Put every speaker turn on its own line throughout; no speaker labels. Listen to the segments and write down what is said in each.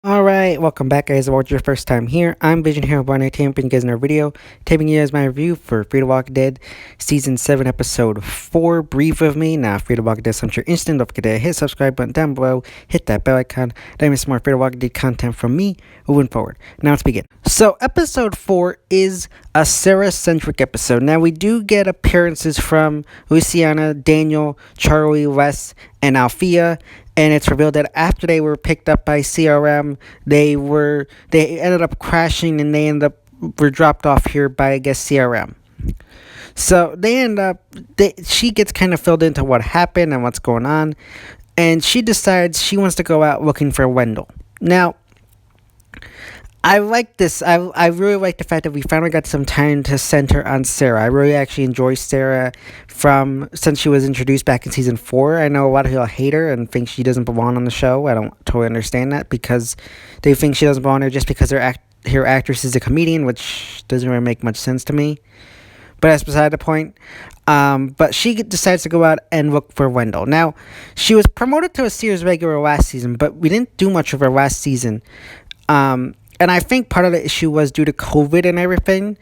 Alright, welcome back guys. If it's your first time here, I'm Vision Hero Born Entertainment, bringing you guys another video. Taping you guys my review for Fear the Walking Dead Season 7 Episode 4, Brief of Me. Now, Fear the Walking Dead, so I'm sure instant. Don't forget to hit the subscribe button down below, hit that bell icon. That means more Fear the Walking Dead content from me moving forward. Now let's begin. So, Episode 4 is a Sarah-centric episode. Now, we do get appearances from Luciana, Daniel, Charlie, Wes, and Althea. And it's revealed that after they were picked up by CRM, they ended up crashing, and were dropped off here by, I guess, CRM. So she gets kind of filled into what happened and what's going on, and she decides she wants to go out looking for Wendell. Now, I like this. I really like the fact that we finally got some time to center on Sarah. I really actually enjoy Sarah since she was introduced back in season 4. I know a lot of people hate her and think she doesn't belong on the show. I don't totally understand that, because they think she doesn't belong there just because her actress is a comedian, which doesn't really make much sense to me. But that's beside the point. But she decides to go out and look for Wendell. Now, she was promoted to a series regular last season, but we didn't do much of her last season. And I think part of the issue was due to COVID and everything.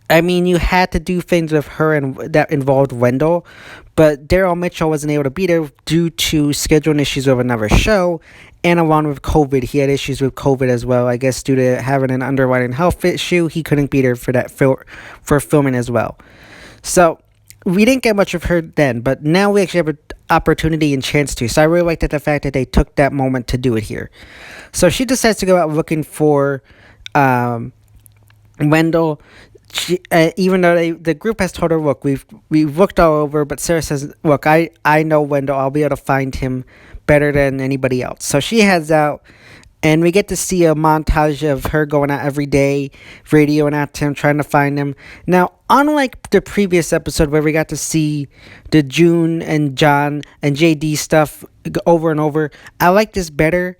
I mean, you had to do things with her and that involved Wendell, but Daryl Mitchell wasn't able to be there due to scheduling issues with another show, and along with COVID, he had issues with COVID as well. I guess due to having an underlying health issue, he couldn't be there for filming as well. So we didn't get much of her then, but now we actually have an opportunity and chance to. So I really liked the fact that they took that moment to do it here. So she decides to go out looking for Wendell. Even though the group has told her, look, we've looked all over, but Sarah says, look, I know Wendell. I'll be able to find him better than anybody else. So she heads out, and we get to see a montage of her going out every day, radioing out to him, trying to find him. Now, unlike the previous episode where we got to see the June and John and JD stuff over and over, I like this better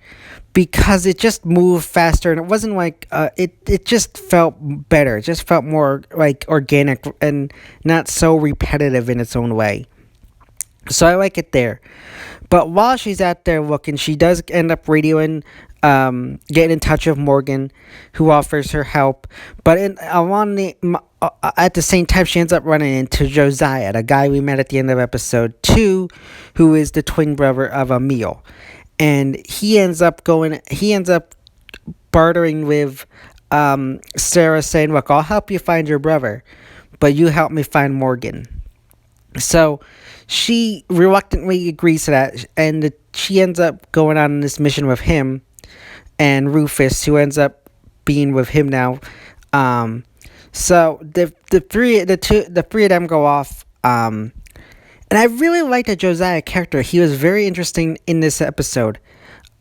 because it just moved faster, and it wasn't like it just felt better. It just felt more like organic and not so repetitive in its own way. So I like it there. But while she's out there looking, she does end up radioing, getting in touch with Morgan, who offers her help. But at the same time, she ends up running into Josiah, the guy we met at the end of episode 2, who is the twin brother of Emil. And he ends up bartering with Sarah, saying, look, I'll help you find your brother, but you help me find Morgan. So she reluctantly agrees to that, and she ends up going on this mission with him and Rufus, who ends up being with him now. So the three of them go off. And I really liked the Josiah character. He was very interesting in this episode.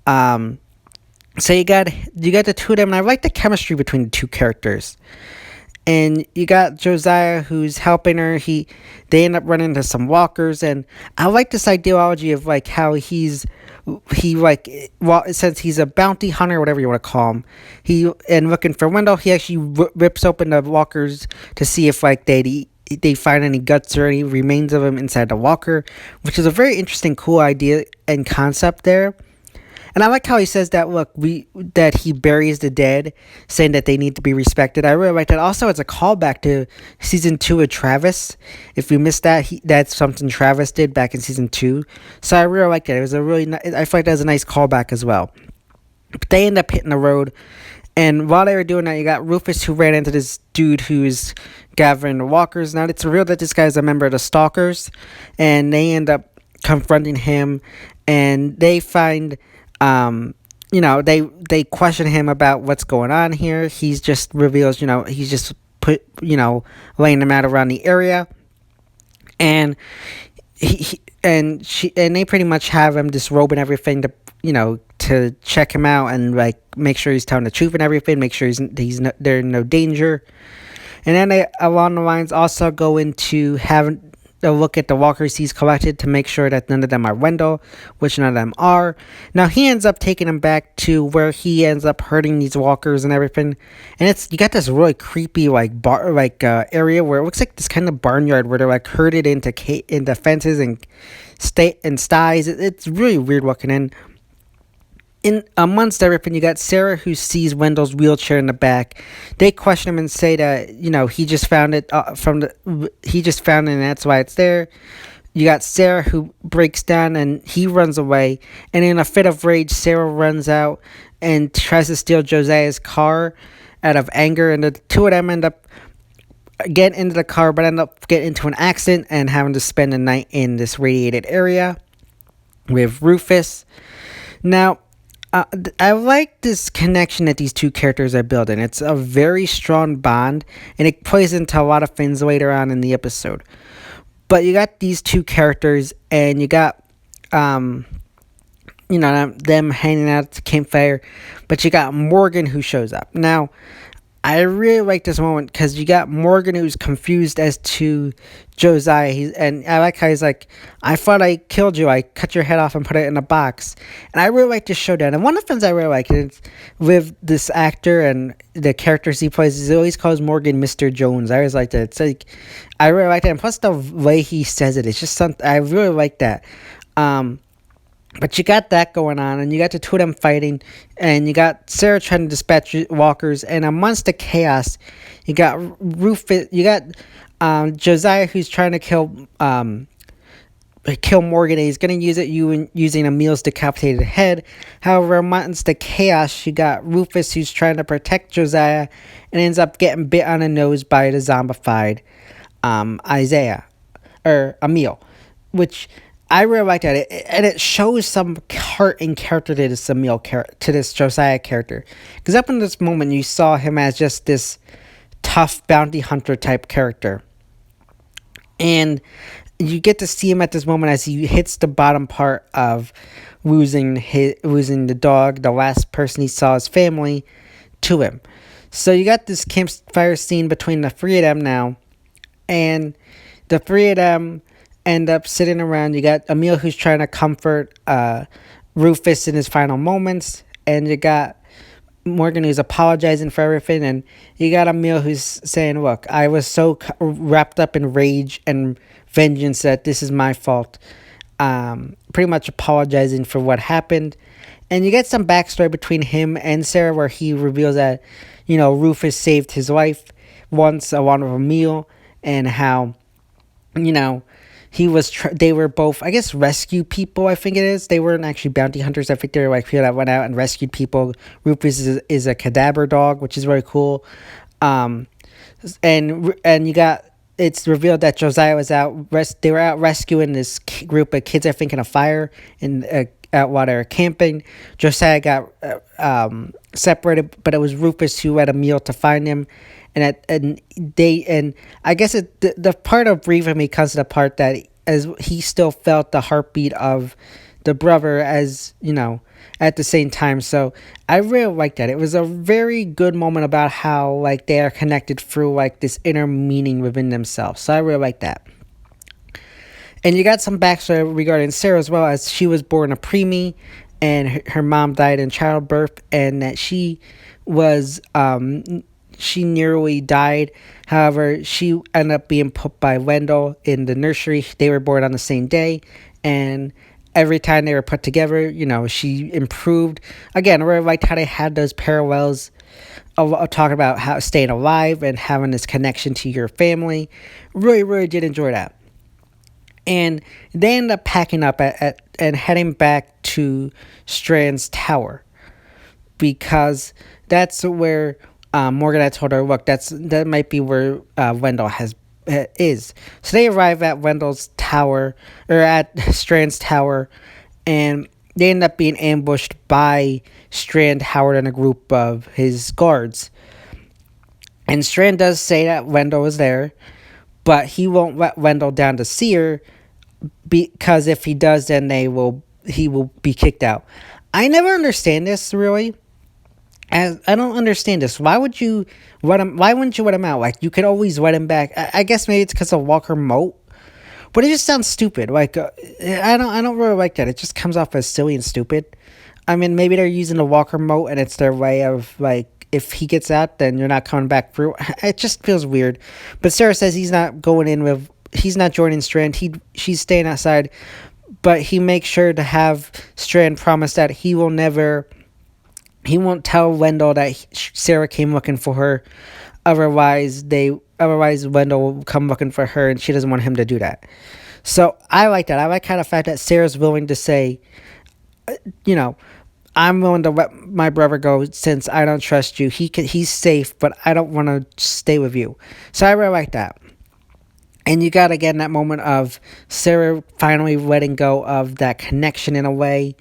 So you got the two of them, and I like the chemistry between the two characters. And you got Josiah, who's helping her. They end up running into some walkers, and I like this ideology of like how since he's a bounty hunter, whatever you want to call him, and looking for Wendell, he actually rips open the walkers to see if like they find any guts or any remains of him inside the walker, which is a very interesting, cool idea and concept there. And I like how he says that, look, that he buries the dead, saying that they need to be respected. I really like that. Also, it's a callback to season 2 of Travis. If you missed that, that's something Travis did back in season 2. So I really like that. It was I feel like that was a nice callback as well. But they end up hitting the road. And while they were doing that, you got Rufus, who ran into this dude who's gathering the walkers. Now, it's revealed that this guy's a member of the Stalkers. And they end up confronting him. And they find... they question him about what's going on here. He's just reveals, he's just laying them out around the area, and they pretty much have him disrobing everything to check him out and like make sure he's telling the truth and everything, make sure they're in no danger. And then they, along the lines, also go into having a look at the walkers he's collected to make sure that none of them are Wendell, which none of them are. Now he ends up taking them back to where he ends up hurting these walkers and everything. And it's you got this really creepy area where it looks like this kind of barnyard where they're like herded into fences and sties. It's really weird looking. And in amongst everything, you got Sarah who sees Wendell's wheelchair in the back. They question him and say that he just found it and that's why it's there. You got Sarah who breaks down and he runs away. And in a fit of rage, Sarah runs out and tries to steal Josiah's car out of anger. And the two of them end up getting into the car, but end up getting into an accident and having to spend the night in this radiated area with Rufus. Now, I like this connection that these two characters are building. It's a very strong bond, and it plays into a lot of things later on in the episode. But you got these two characters, and you got, them hanging out at the campfire. But you got Morgan who shows up. Now, I really like this moment because you got Morgan who's confused as to Josiah. And I like how he's like, I thought I killed you. I cut your head off and put it in a box. And I really like this showdown. And one of the things I really like is with this actor and the characters he plays, he always calls Morgan Mr. Jones. I always like that. It's like, I really like that. And plus the way he says it, it's just something, I really like that. But you got that going on, and you got the two of them fighting, and you got Sarah trying to dispatch walkers, and amongst the chaos, you got Rufus, you got Josiah who's trying to kill Morgan, and he's going to use it using Emil's decapitated head. However, amongst the chaos, you got Rufus who's trying to protect Josiah, and ends up getting bit on the nose by the zombified Emil, which I really like that, and it shows some heart and character to this Josiah character. Because up in this moment, you saw him as just this tough bounty hunter type character, and you get to see him at this moment as he hits the bottom part of losing the dog, the last person he saw, his family, to him. So you got this campfire scene between the three of them now, and the three of them end up sitting around. You got Emil who's trying to comfort Rufus in his final moments, and you got Morgan who's apologizing for everything, and you got Emil who's saying, look, I was so wrapped up in rage and vengeance that this is my fault, pretty much apologizing for what happened. And you get some backstory between him and Sarah where he reveals that Rufus saved his life once along with Emil, and how they were both, I guess, rescue people, I think it is. They weren't actually bounty hunters. I think they were like people that went out and rescued people. Rufus is a cadaver dog, which is really cool. And you got, it's revealed that Josiah was out, they were out rescuing this group of kids, I think, in a fire out while they were camping. Josiah got separated, but it was Rufus who had a meal to find him. And I guess the part of grieving me comes to the part that as he still felt the heartbeat of the brother at the same time. So I really like that. It was a very good moment about how they are connected through this inner meaning within themselves. So I really like that. And you got some backstory regarding Sarah as well, as she was born a preemie and her mom died in childbirth, and that she nearly died. However, she ended up being put by Wendell in the nursery. They were born on the same day, and every time they were put together, she improved. Again, I really liked how they had those parallels of talking about how staying alive and having this connection to your family. Really, really did enjoy that. And they end up packing up and heading back to Strand's tower, because that's where Morgan had told her, look, that might be where Wendell is. So they arrive at Wendell's tower, or at Strand's tower, and they end up being ambushed by Strand, Howard, and a group of his guards. And Strand does say that Wendell was there, but he won't let Wendell down to see her, because if he does, then he will be kicked out. I never understand this, really. I don't understand this. Why wouldn't you let him out? You could always let him back. I guess maybe it's because of Walker Moat. but it just sounds stupid. Like I don't really like that. It just comes off as silly and stupid. I mean, maybe they're using the walker remote and it's their way of like, if he gets out, then you're not coming back through. It just feels weird. But Sarah says he's not joining Strand. She's staying outside, but he makes sure to have Strand promise that he won't tell Wendell that Sarah came looking for her. Otherwise Wendell will come looking for her, and she doesn't want him to do that. So I like that. I like kind of the fact that Sarah's willing to say, I'm willing to let my brother go since I don't trust you. He's safe, but I don't want to stay with you. So I really like that. And you got, again, that moment of Sarah finally letting go of that connection in a way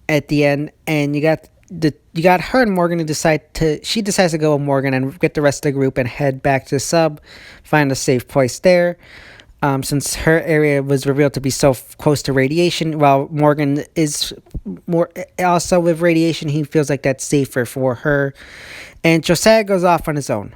at the end. And you got her and Morgan she decides to go with Morgan and get the rest of the group and head back to the sub, find a safe place there. Since her area was revealed to be so close to radiation, while Morgan is more also with radiation, he feels like that's safer for her. And Josiah goes off on his own.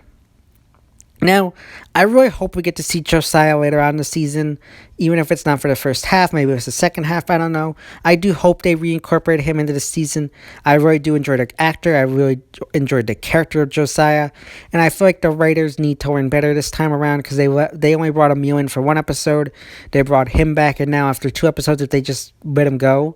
Now, I really hope we get to see Josiah later on in the season, even if it's not for the first half, maybe it's the second half, I don't know. I do hope they reincorporate him into the season. I really do enjoy the actor, I really enjoyed the character of Josiah, and I feel like the writers need to learn better this time around, because they only brought him in for one episode, they brought him back, and now after 2 episodes, if they just let him go,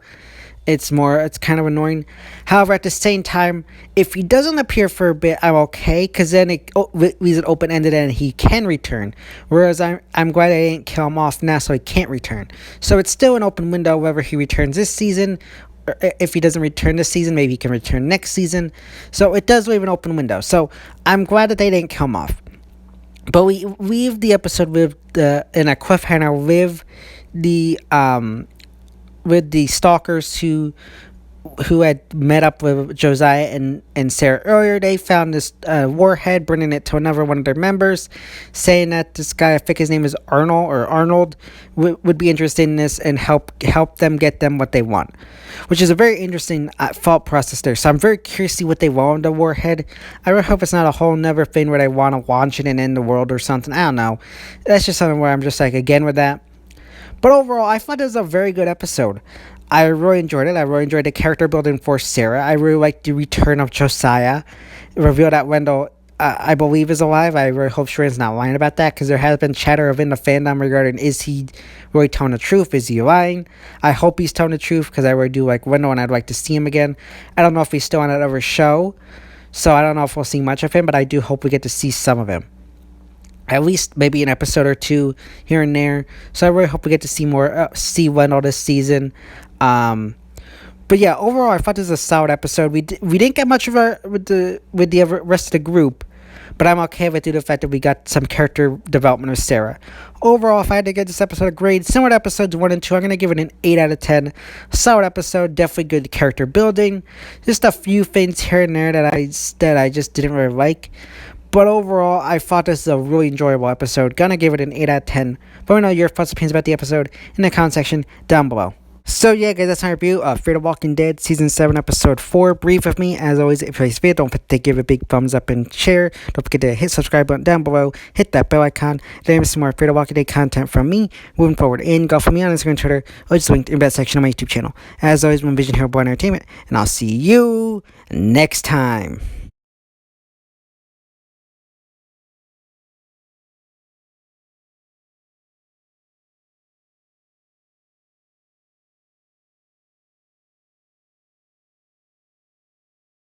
it's kind of annoying. However, at the same time, if he doesn't appear for a bit, I'm okay, because then it leaves it open-ended and he can return. Whereas I'm glad I didn't kill him off now so he can't return. So it's still an open window whether he returns this season, or if he doesn't return this season, maybe he can return next season. So it does leave an open window. So I'm glad that they didn't kill him off. But we leave the episode in a cliffhanger with the stalkers who had met up with Josiah and Sarah earlier. They found this warhead, bringing it to another one of their members, saying that this guy, I think his name is Arnold, would be interested in this and help them get them what they want, which is a very interesting thought process there. So I'm very curious to see what they want with the warhead. I really hope it's not a whole nother thing where they want to launch it and end the world or something. I don't know. That's just something where I'm just like, again with that. But overall, I thought it was a very good episode. I really enjoyed it. I really enjoyed the character building for Sarah. I really liked the return of Josiah. It revealed that Wendell, I believe, is alive. I really hope Sharon's not lying about that, because there has been chatter within the fandom regarding, is he really telling the truth? Is he lying? I hope he's telling the truth, because I really do like Wendell and I'd like to see him again. I don't know if he's still on that other show, so I don't know if we'll see much of him, but I do hope we get to see some of him. At least maybe an episode or two here and there. So I really hope we get to see Wendell this season. But yeah, overall, I thought this was a solid episode. We didn't get much of with the rest of the group, but I'm okay with it due to the fact that we got some character development with Sarah. Overall, if I had to give this episode a grade, similar to episodes 1 and 2, I'm going to give it an 8 out of 10. Solid episode, definitely good character building. Just a few things here and there that I just didn't really like. But overall, I thought this was a really enjoyable episode. Gonna give it an 8 out of 10. Let me know your thoughts and opinions about the episode in the comment section down below. So yeah, guys, that's my review of Fear the Walking Dead Season 7, Episode 4. Brief of me. As always, if you like this video, don't forget to give it a big thumbs up and share. Don't forget to hit subscribe button down below. Hit that bell icon. Then some more Fear the Walking Dead content from me moving forward. And go for me on Instagram and Twitter, or just linked in that section of my YouTube channel. As always, I'm Vision Hero Boy Entertainment, and I'll see you next time.